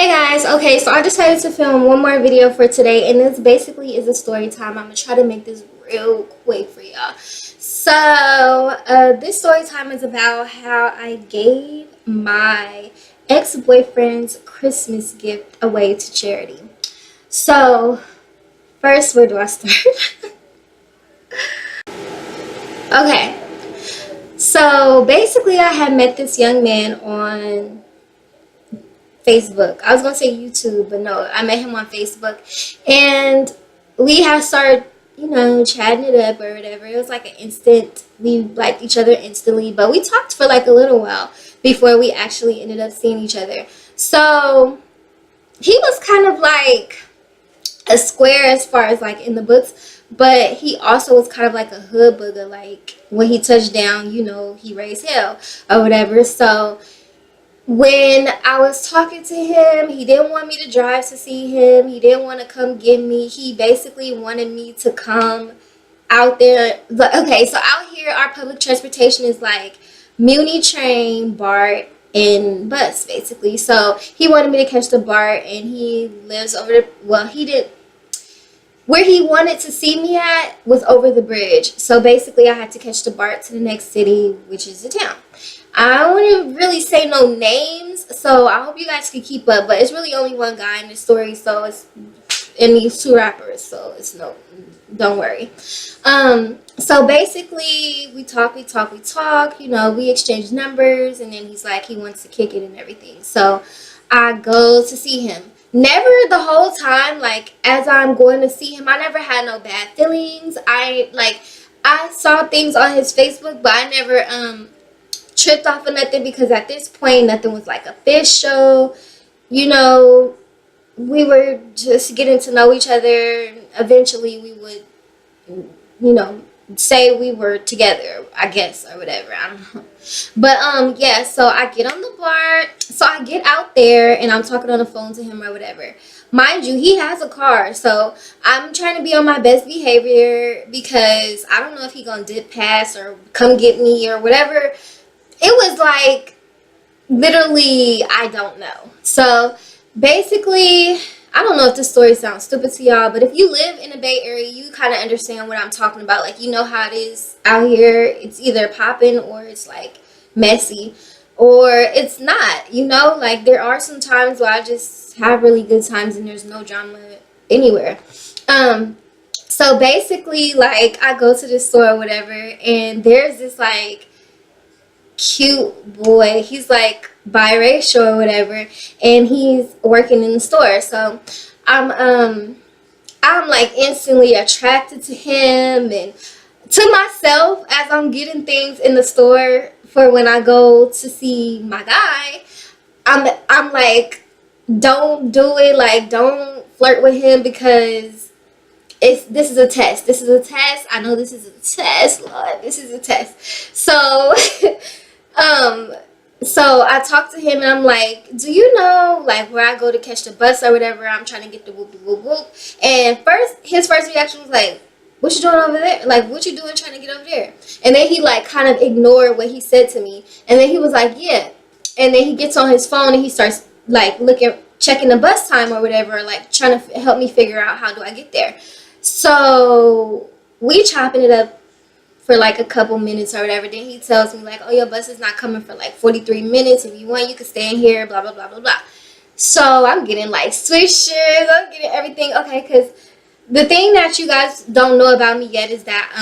Hey guys, okay, so I decided to film one more video for today, and this basically is a story time. I'm gonna try to make this real quick for y'all. So this story time is about how I gave my ex-boyfriend's Christmas gift away to charity. So first, where do I start? Okay, so basically I had met this young man on Facebook. I was gonna say YouTube, but no, I met him on Facebook, and we had started, chatting it up or whatever. It was like an instant. We liked each other instantly, but we talked for like a little while before we actually ended up seeing each other. So he was kind of like a square as far as like in the books, but he also was kind of like a hood booger. Like when he touched down, he raised hell or whatever. So when I was talking to him, he didn't want me to drive to see him. He didn't want to come get me. He basically wanted me to come out there. Okay, so out here, our public transportation is like Muni train, BART, and bus, basically. So he wanted me to catch the BART, and he lives over the, well, he did, where he wanted to see me at was over the bridge. So basically, I had to catch the BART to the next city, which is the town. I don't want to really say no names, so I hope you guys can keep up. But it's really only one guy in the story, so it's and these two rappers, so it's no, don't worry. So basically, we talk. We exchange numbers, and then he's like he wants to kick it and everything. So I go to see him. Never the whole time, like as I'm going to see him, I never had no bad feelings. I saw things on his Facebook, but I never tripped off of nothing, because at this point nothing was like official. We were just getting to know each other. Eventually we would say we were together, I guess, or whatever. I don't know. But yeah, so I get on the bar, so I get out there and I'm talking on the phone to him or whatever. Mind you, he has a car, so I'm trying to be on my best behavior, because I don't know if he gonna dip past or come get me or whatever. It was like, literally, I don't know. So basically, I don't know if this story sounds stupid to y'all, but if you live in the Bay Area, you kind of understand what I'm talking about. Like, you know how it is out here. It's either popping or it's like messy, or it's not, like there are some times where I just have really good times and there's no drama anywhere. So basically, like, I go to this store or whatever, and there's this like cute boy. He's like biracial or whatever, and he's working in the store. So I'm like instantly attracted to him and to myself as I'm getting things in the store for when I go to see my guy. I'm like, don't do it. Like, don't flirt with him, because this is a test. This is a test. I know this is a test, Lord. This is a test. So so I talked to him and I'm like, do you know like where I go to catch the bus or whatever? I'm trying to get the whoop whoop whoop. And his first reaction was like, what you doing over there? Like, what you doing trying to get over there? And then he like kind of ignored what he said to me. And then he was like, yeah. And then he gets on his phone and he starts like checking the bus time or whatever, like trying to help me figure out how do I get there. So we chopping it up for like a couple minutes or whatever. Then he tells me like, oh, your bus is not coming for like 43 minutes. If you want, you can stay in here, blah, blah, blah, blah, blah. So I'm getting like swishers. I'm getting everything. Okay, because the thing that you guys don't know about me yet is that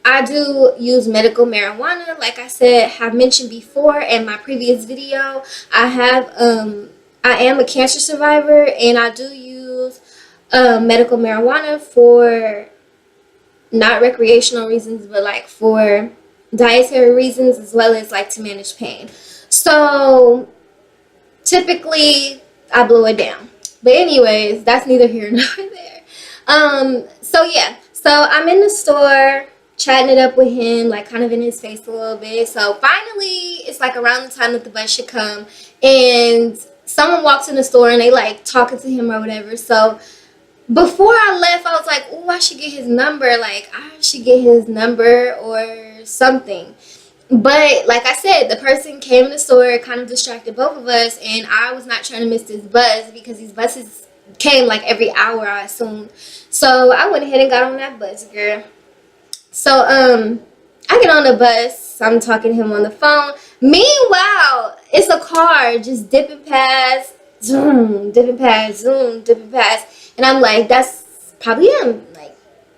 I do use medical marijuana. Like I said, have mentioned before in my previous video, I am a cancer survivor, and I do use medical marijuana for not recreational reasons, but like for dietary reasons, as well as like to manage pain. So typically I blow it down, but anyways, that's neither here nor there. So yeah, so I'm in the store chatting it up with him, like kind of in his face a little bit. So finally it's like around the time that the bus should come, and someone walks in the store and they like talking to him or whatever. So before I left, I was like, oh, I should get his number. Like, I should get his number or something. But like I said, the person came in the store, kind of distracted both of us, and I was not trying to miss this bus because these buses came like every hour, I assumed. So I went ahead and got on that bus, girl. So I get on the bus. I'm talking to him on the phone. Meanwhile, it's a car just dipping past, zoom, dipping past, zoom, dipping past, and I'm like, that's probably him, like,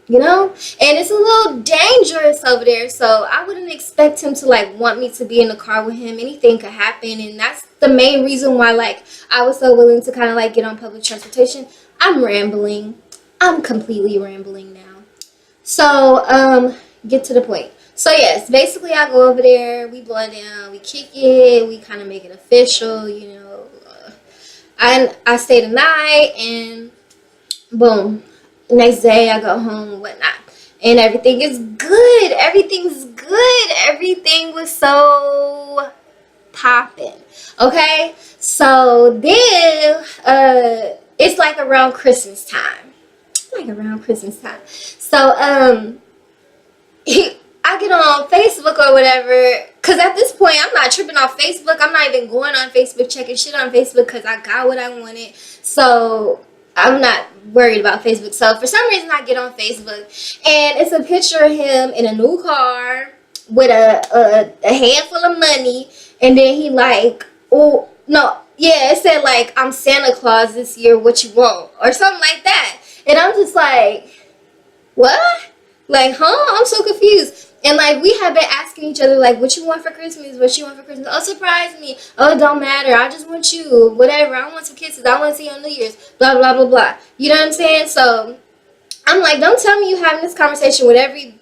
you know. And it's a little dangerous over there, so I wouldn't expect him to like want me to be in the car with him. Anything could happen, and that's the main reason why like I was so willing to kind of like get on public transportation. I'm rambling. I'm completely rambling now. So, get to the point. So, yes, basically I go over there, we blow it down, we kick it, we kind of make it official, you know. I stay the night, and boom, next day I go home and whatnot. And everything is good. Everything's good. Everything was so popping. Okay? So, then, it's like around Christmas time. Like around Christmas time. So I get on Facebook or whatever, because at this point I'm not tripping off Facebook. I'm not even going on Facebook, checking shit on Facebook, because I got what I wanted. So I'm not worried about Facebook. So for some reason I get on Facebook, and it's a picture of him in a new car with a handful of money, and then he like, oh no, yeah, it said like, I'm Santa Claus this year, what you want, or something like that. And I'm just like, what? Like, huh? I'm so confused. And like, we have been asking each other, like, what you want for Christmas? What you want for Christmas? Oh, surprise me. Oh, it don't matter. I just want you. Whatever. I want some kisses. I want to see you on New Year's. Blah, blah, blah, blah. You know what I'm saying? So I'm like, don't tell me you having this conversation with every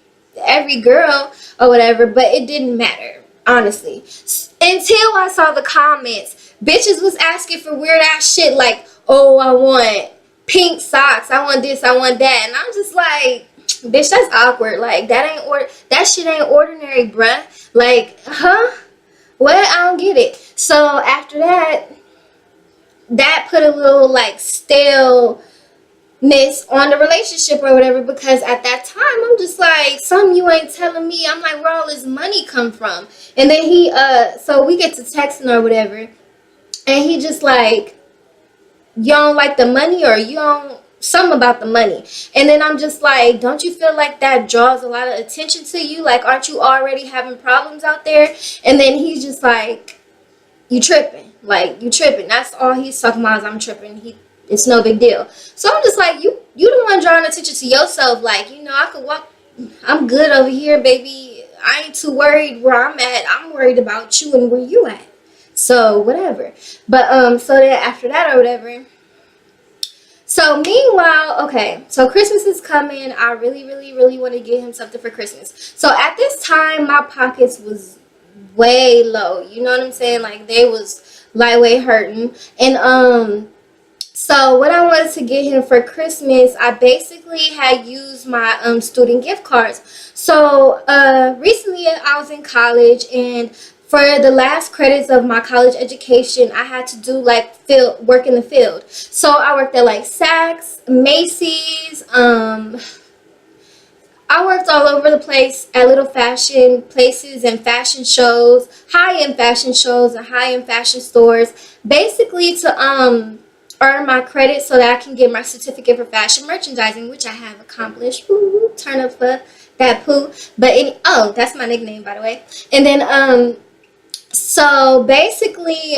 girl or whatever. But it didn't matter, honestly. Until I saw the comments. Bitches was asking for weird ass shit like, oh, I want pink socks, I want this, I want that. And I'm just like, bitch, that's awkward. Like, that shit ain't ordinary, bruh. Like, huh? What? I don't get it. So after that put a little like staleness on the relationship or whatever, because at that time I'm just like, something you ain't telling me. I'm like, where all this money come from? And then he so we get to texting or whatever, and he just like, you don't like the money, or you don't, something about the money. And then I'm just like, don't you feel like that draws a lot of attention to you? Like, aren't you already having problems out there? And then he's just like, you tripping. Like, you tripping. That's all he's talking about is I'm tripping. It's no big deal. So I'm just like, you the one drawing attention to yourself. Like, you know, I could walk, I'm good over here, baby. I ain't too worried where I'm at. I'm worried about you and where you at. So whatever. But so then after that or whatever, so meanwhile, okay, so Christmas is coming. I really, really, really want to get him something for Christmas. So at this time, my pockets was way low. You know what I'm saying? Like, they was lightweight hurting. And so what I wanted to get him for Christmas, I basically had used my student gift cards. So recently I was in college, and for the last credits of my college education, I had to do like work in the field. So I worked at like Saks, Macy's, I worked all over the place at little fashion places and fashion shows, high-end fashion shows and high-end fashion stores, basically to earn my credit so that I can get my certificate for fashion merchandising, which I have accomplished. Woo, turn up for that poo. But oh, that's my nickname, by the way. And then so basically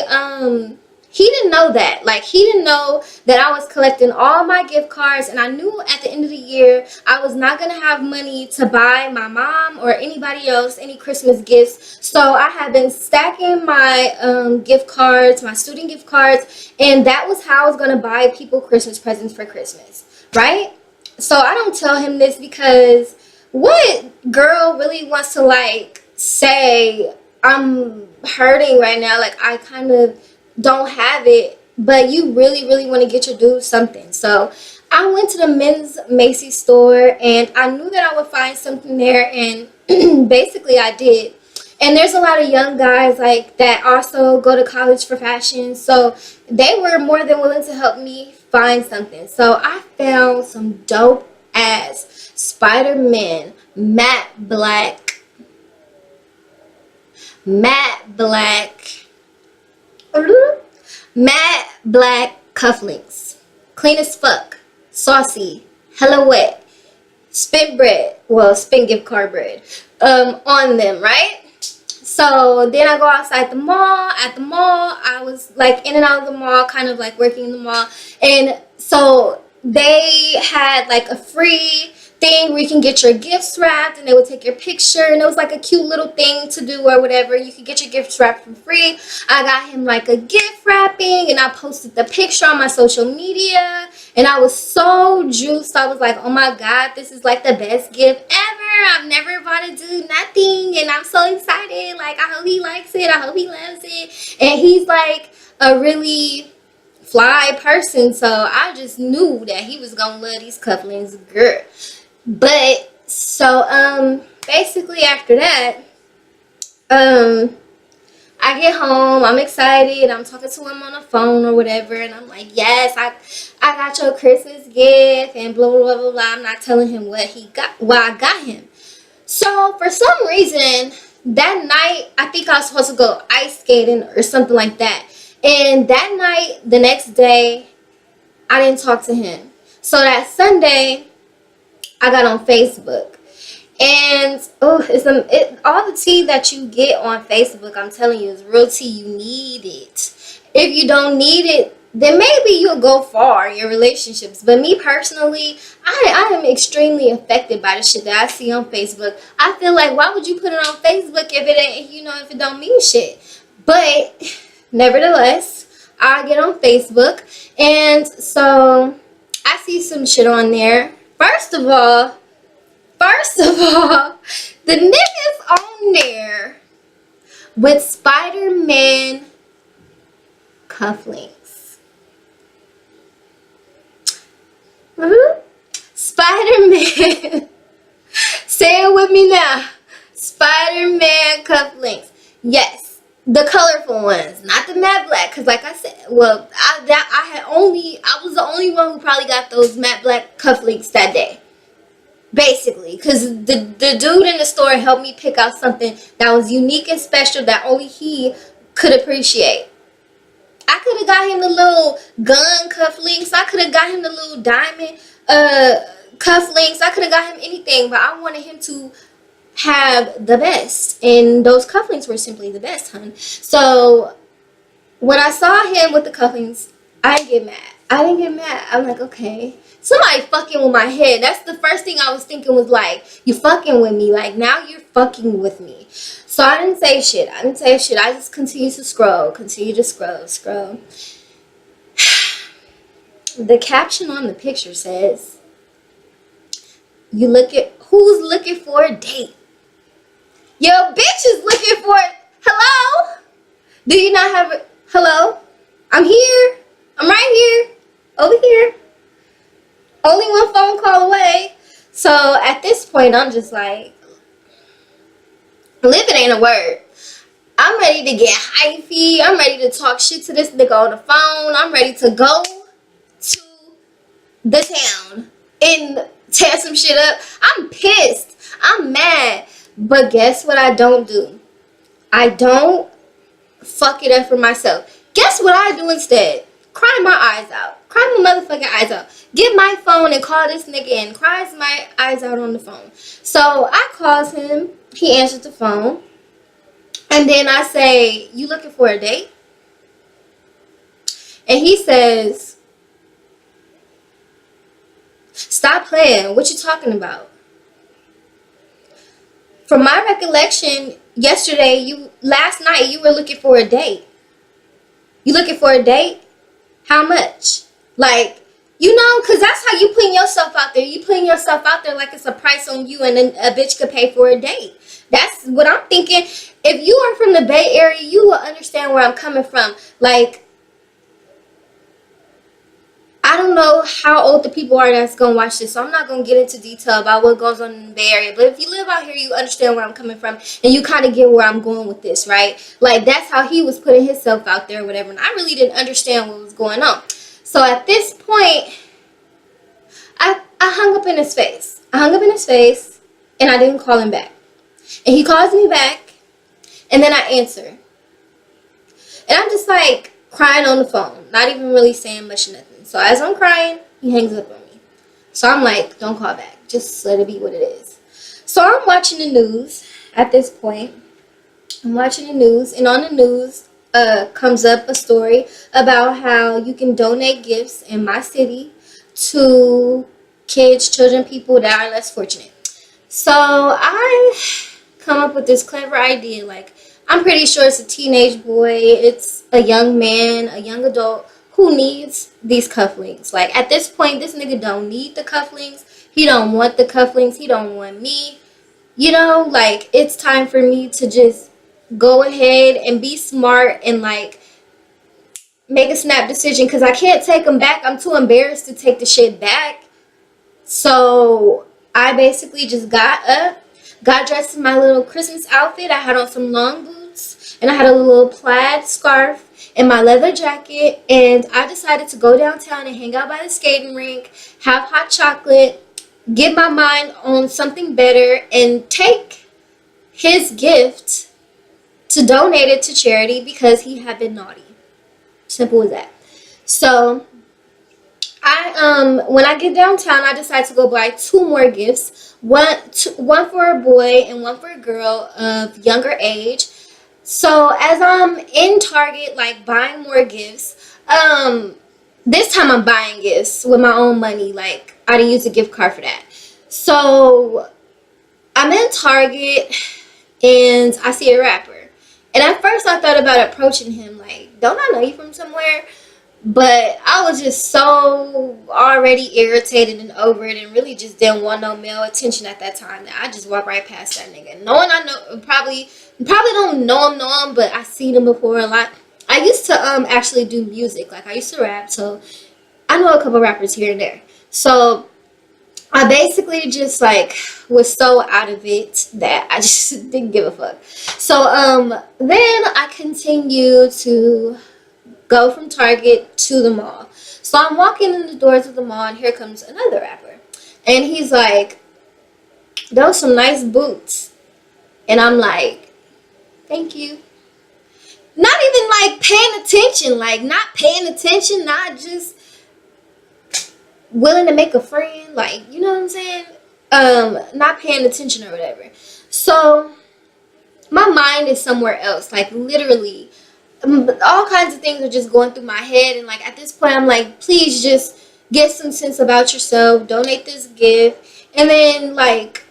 he didn't know that. Like, he didn't know that I was collecting all my gift cards, and I knew at the end of the year I was not going to have money to buy my mom or anybody else any Christmas gifts. So I had been stacking my gift cards, my student gift cards, and that was how I was going to buy people Christmas presents for Christmas, right? So I don't tell him this, because what girl really wants to like say, I'm hurting right now, like I kind of don't have it, but you really, really want to get your dude something. So I went to the men's Macy's store, and I knew that I would find something there, and basically I did. And there's a lot of young guys like that also go to college for fashion, so they were more than willing to help me find something. So I found some dope ass Spider-Man matte black matte black cufflinks. Clean as fuck. Saucy. Hella wet. Spent bread. Well, spent gift card bread. On them, right? So then I go outside the mall. At the mall, I was like in and out of the mall, kind of like working in the mall. And so they had like a free thing where you can get your gifts wrapped and they would take your picture, and it was like a cute little thing to do or whatever. You could get your gifts wrapped for free. I got him like a gift wrapping and I posted the picture on my social media, and I was so juiced. I was like, oh my god, this is like the best gift ever. I've never bought a dude nothing, and I'm so excited. Like, I hope he likes it, I hope he loves it. And he's like a really fly person, so I just knew that he was gonna love these cufflinks, girl. But so basically after that, I get home, I'm excited, I'm talking to him on the phone or whatever, and I'm like, yes, I got your Christmas gift and blah blah blah blah. I'm not telling him what I got him. So for some reason that night, I think I was supposed to go ice skating or something like that. And that night, the next day, I didn't talk to him. So that Sunday, I got on Facebook. And all the tea that you get on Facebook, I'm telling you, is real tea. You need it. If you don't need it, then maybe you'll go far in your relationships. But me personally, I am extremely affected by the shit that I see on Facebook. I feel like, why would you put it on Facebook if it ain't, if it don't mean shit? But nevertheless, I get on Facebook, and so I see some shit on there. First of all, the niggas on there with Spider-Man cufflinks. Spider-Man. Say it with me now. Spider-Man cufflinks. Yes, the colorful ones, not the matte black. Because like I said, well, I was the only one who probably got those matte black cufflinks that day. Basically, because the dude in the store helped me pick out something that was unique and special that only he could appreciate. I could have got him the little gun cufflinks. I could have got him the little diamond cufflinks. I could have got him anything, but I wanted him to have the best, and those cufflinks were simply the best, hun. So when I saw him with the cufflinks, I didn't get mad. I'm like, okay, somebody fucking with my head. That's the first thing I was thinking, was like, you fucking with me. Like, now you're fucking with me. So I didn't say shit. I just continued to scroll. The caption on the picture says, who's looking for a date? Yo, bitch is looking for it. Hello? Do you not have it? Hello? I'm here. I'm right here. Over here. Only one phone call away. So at this point, I'm just like, living ain't a word. I'm ready to get hyphy. I'm ready to talk shit to this nigga on the phone. I'm ready to go to the town and tear some shit up. I'm pissed. I'm mad. But guess what I don't do? I don't fuck it up for myself. Guess what I do instead? Cry my eyes out. Cry my motherfucking eyes out. Get my phone and call this nigga and cries my eyes out on the phone. So I calls him. He answers the phone. And then I say, you looking for a date? And he says, stop playing. What you talking about? From my recollection, last night, you were looking for a date. You looking for a date? How much? Like, because that's how you putting yourself out there. You putting yourself out there like it's a price on you, and then a bitch could pay for a date. That's what I'm thinking. If you are from the Bay Area, you will understand where I'm coming from. Like, I don't know how old the people are that's going to watch this, so I'm not going to get into detail about what goes on in the Bay Area. But if you live out here, you understand where I'm coming from, and you kind of get where I'm going with this, right? Like, that's how he was putting himself out there or whatever, and I really didn't understand what was going on. So at this point, I hung up in his face. And I didn't call him back. And he calls me back, And then I answer. And I'm just like crying on the phone, not even really saying much or nothing. So as I'm crying, he hangs up on me. So I'm like, don't call back. Just let it be what it is. So I'm watching the news at this point. I'm watching the news, and on the news comes up a story about how you can donate gifts in my city to kids, children, people that are less fortunate. So I come up with this clever idea. Like, I'm pretty sure it's a teenage boy, it's a young man, a young adult who needs these cufflinks. Like, at this point, this nigga don't need the cufflinks. He don't want the cufflinks. He don't want me. You know, like, it's time for me to just go ahead and be smart and, like, make a snap decision, because I can't take them back. I'm too embarrassed to take the shit back. So I basically just got up, got dressed in my little Christmas outfit. I had on some long boots, and I had a little plaid scarf and my leather jacket, and I decided to go downtown and hang out by the skating rink, have hot chocolate, get my mind on something better, and take his gift to donate it to charity because he had been naughty. Simple as that. So when I get downtown, I decide to go buy 2 more gifts. One for a boy and one for a girl of younger age. So as I'm in Target, like, buying more gifts, this time I'm buying gifts with my own money. Like, I didn't use a gift card for that. So I'm in Target and I see a rapper. And at first I thought about approaching him, like, don't I know you from somewhere? But I was just so already irritated and over it, and really just didn't want no male attention at that time, that I just walked right past that nigga. Knowing I know, probably don't know him, but I seen him before a lot. I used to actually do music. Like, I used to rap, so I know a couple rappers here and there. So I basically just, like, was so out of it that I just didn't give a fuck. So then I continued to go from Target to the mall. So I'm walking in the doors of the mall, and here comes another rapper. And he's like, those some nice boots. And I'm like, thank you. Not even, like, paying attention. Like, not paying attention. Not just willing to make a friend. Like, you know what I'm saying? Not paying attention or whatever. So my mind is somewhere else. Like, literally, all kinds of things are just going through my head, and, like, at this point I'm like, please just get some sense about yourself, donate this gift, and then, like,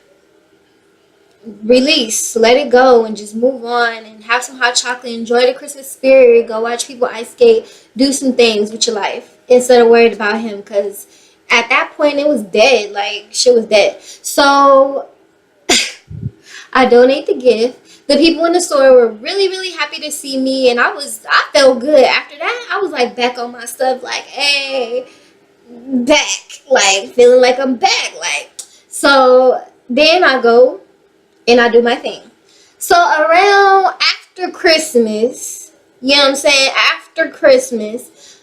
release, let it go, and just move on and have some hot chocolate, enjoy the Christmas spirit, go watch people ice skate, do some things with your life instead of worried about him, because at that point it was dead. Like, shit was dead. So I donate the gift. The people in the store were really, really happy to see me, and I felt good. After that, I was, like, back on my stuff, like, hey, back, like, feeling like I'm back, like. So then I go and I do my thing. So around after Christmas, you know what I'm saying, after Christmas,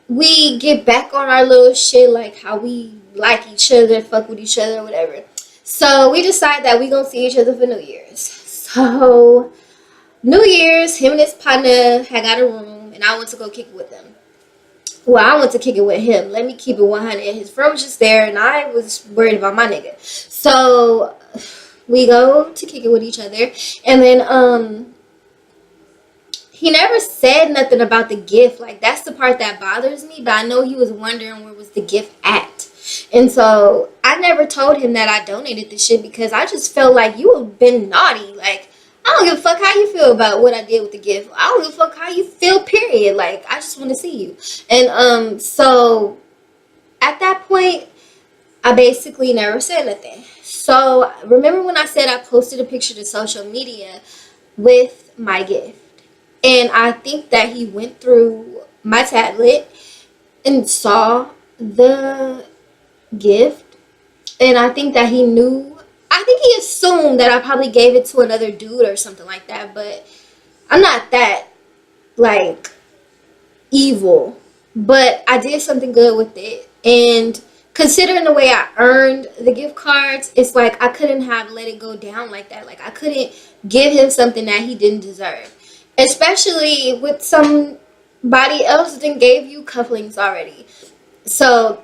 we get back on our little shit, like how we like each other, fuck with each other, whatever. So we decide that we gonna see each other for New Year's. So New Year's, him and his partner had got a room, and I went to go kick it with them. Well, I went to kick it with him. Let me keep it 100. His friend was just there, and I was worried about my nigga. So we go to kick it with each other, and then he never said nothing about the gift. Like, that's the part that bothers me, but I know he was wondering where was the gift at. And so I never told him that I donated the shit, because I just felt like you have been naughty. Like, I don't give a fuck how you feel about what I did with the gift. I don't give a fuck how you feel, period. Like, I just want to see you. And so at that point, I basically never said nothing. So remember when I said I posted a picture to social media with my gift? And I think that he went through my tablet and saw the gift, and I think that he knew, I think he assumed that I probably gave it to another dude or something like that, but I'm not that, like, evil. But I did something good with it, and considering the way I earned the gift cards, it's like I couldn't have let it go down like that. Like I couldn't give him something that he didn't deserve, especially with somebody else that gave you cufflinks already. So,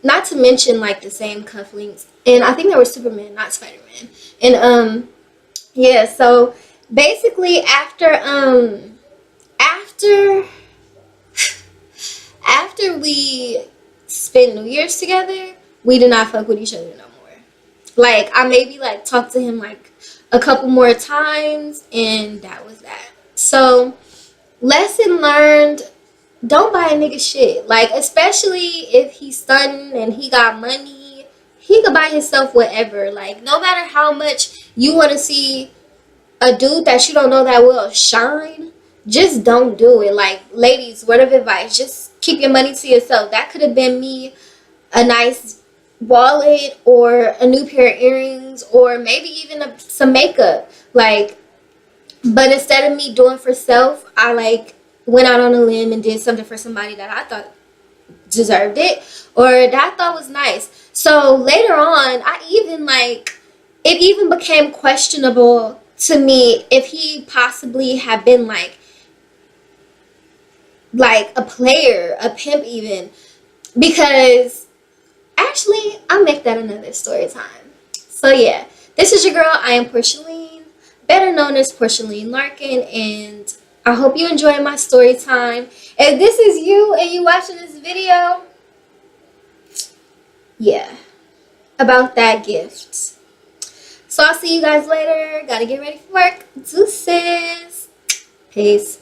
not to mention like the same cufflinks, and I think they were Superman, not Spider-Man. And yeah. So basically, after after we spent New Year's together, we did not fuck with each other no more. Like I maybe like talked to him like a couple more times, and that was that. So lesson learned: don't buy a nigga shit. Like especially if he's stunting and he got money, he could buy himself whatever. Like no matter how much you want to see a dude that you don't know that will shine, just don't do it. Like ladies, word of advice: just keep your money to yourself. That could have been me a nice wallet or a new pair of earrings or maybe even some makeup. Like, but instead of me doing for self, I like went out on a limb and did something for somebody that I thought deserved it or that I thought was nice. So later on, I even like it even became questionable to me if he possibly had been like a player, a pimp even, because actually I'll make that another story time. So yeah, this is your girl. I am Porchialean, better known as Porchialeanlarkin, and I hope you enjoy my story time. If this is you and you watching this video, yeah, about that gift. So I'll see you guys later. Gotta get ready for work. Deuces. Peace.